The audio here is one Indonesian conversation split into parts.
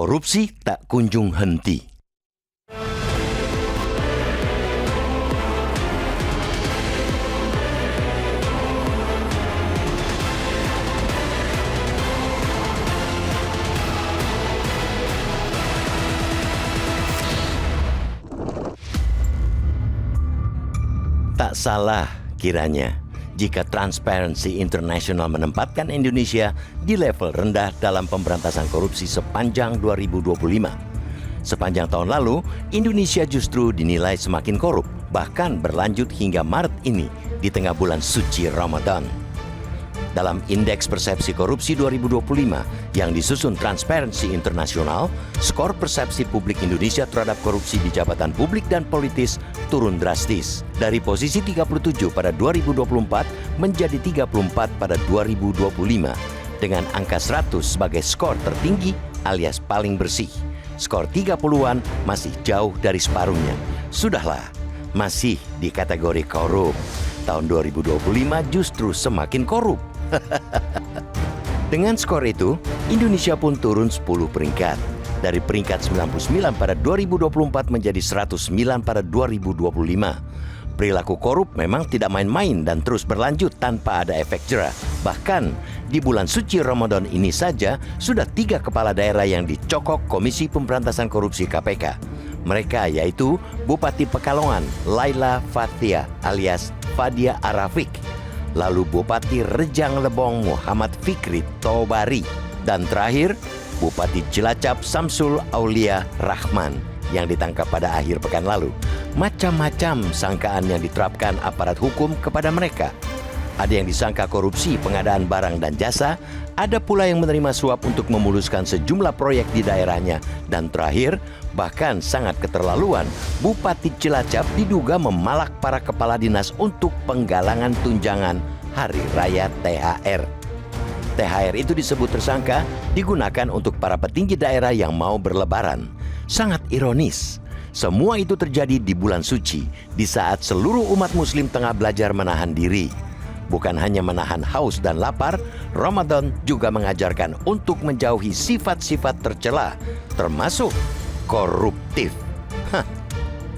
Korupsi tak kunjung henti. Tak salah kiranya jika Transparency International menempatkan Indonesia di level rendah dalam pemberantasan korupsi sepanjang 2025. Sepanjang tahun lalu, Indonesia justru dinilai semakin korup, bahkan berlanjut hingga Maret ini di tengah bulan suci Ramadan. Dalam Indeks Persepsi Korupsi 2025 yang disusun Transparency International, skor persepsi publik Indonesia terhadap korupsi di jabatan publik dan politis turun drastis. Dari posisi 37 pada 2024 menjadi 34 pada 2025, dengan angka 100 sebagai skor tertinggi alias paling bersih. Skor 30-an masih jauh dari separuhnya. Sudahlah, masih di kategori korup. Tahun 2025 justru semakin korup. Dengan skor itu, Indonesia pun turun 10 peringkat. Dari peringkat 99 pada 2024 menjadi 109 pada 2025. Perilaku korup memang tidak main-main dan terus berlanjut tanpa ada efek jera. Bahkan, di bulan suci Ramadan ini saja, sudah 3 kepala daerah yang dicokok Komisi Pemberantasan Korupsi KPK. Mereka yaitu Bupati Pekalongan, Laila Fathia alias Fadia Arafik, lalu Bupati Rejang Lebong Muhammad Fikri Tobari, dan terakhir Bupati Cilacap Samsul Aulia Rahman yang ditangkap pada akhir pekan lalu. Macam-macam sangkaan yang diterapkan aparat hukum kepada mereka. Ada yang disangka korupsi pengadaan barang dan jasa, ada pula yang menerima suap untuk memuluskan sejumlah proyek di daerahnya, dan terakhir, bahkan sangat keterlaluan, Bupati Cilacap diduga memalak para kepala dinas untuk penggalangan tunjangan Hari Raya THR. THR itu disebut tersangka digunakan untuk para petinggi daerah yang mau berlebaran. Sangat ironis. Semua itu terjadi di bulan suci, di saat seluruh umat muslim tengah belajar menahan diri. Bukan hanya menahan haus dan lapar, Ramadan juga mengajarkan untuk menjauhi sifat-sifat tercela, termasuk koruptif.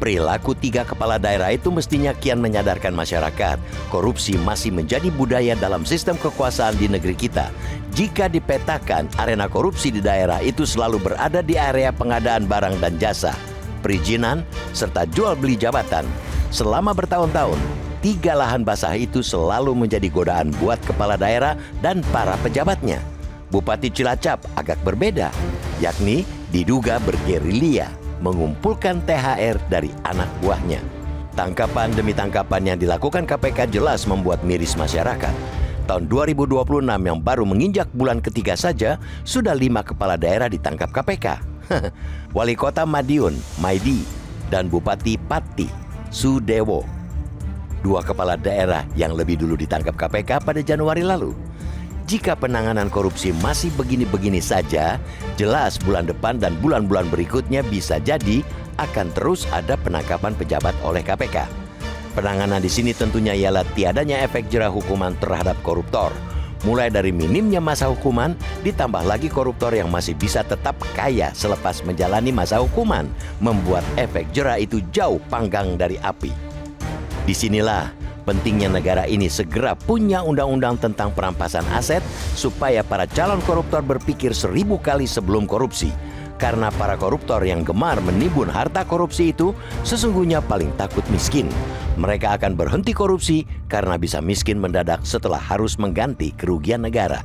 Perilaku 3 kepala daerah itu mestinya kian menyadarkan masyarakat. Korupsi masih menjadi budaya dalam sistem kekuasaan di negeri kita. Jika dipetakan, arena korupsi di daerah itu selalu berada di area pengadaan barang dan jasa, perizinan, serta jual beli jabatan. Selama bertahun-tahun, 3 lahan basah itu selalu menjadi godaan buat kepala daerah dan para pejabatnya. Bupati Cilacap agak berbeda, yakni diduga bergerilya mengumpulkan THR dari anak buahnya. Tangkapan demi tangkapan yang dilakukan KPK jelas membuat miris masyarakat. Tahun 2026 yang baru menginjak bulan ketiga saja, sudah 5 kepala daerah ditangkap KPK. Wali Kota Madiun, Maidi, dan Bupati Pati, Sudewo. 2 kepala daerah yang lebih dulu ditangkap KPK pada Januari lalu. Jika penanganan korupsi masih begini-begini saja, jelas bulan depan dan bulan-bulan berikutnya bisa jadi akan terus ada penangkapan pejabat oleh KPK. Penanganan di sini tentunya ialah tiadanya efek jera hukuman terhadap koruptor. Mulai dari minimnya masa hukuman, ditambah lagi koruptor yang masih bisa tetap kaya selepas menjalani masa hukuman, membuat efek jera itu jauh panggang dari api. Disinilah pentingnya negara ini segera punya undang-undang tentang perampasan aset supaya para calon koruptor berpikir 1000 kali sebelum korupsi. Karena para koruptor yang gemar menimbun harta korupsi itu sesungguhnya paling takut miskin. Mereka akan berhenti korupsi karena bisa miskin mendadak setelah harus mengganti kerugian negara.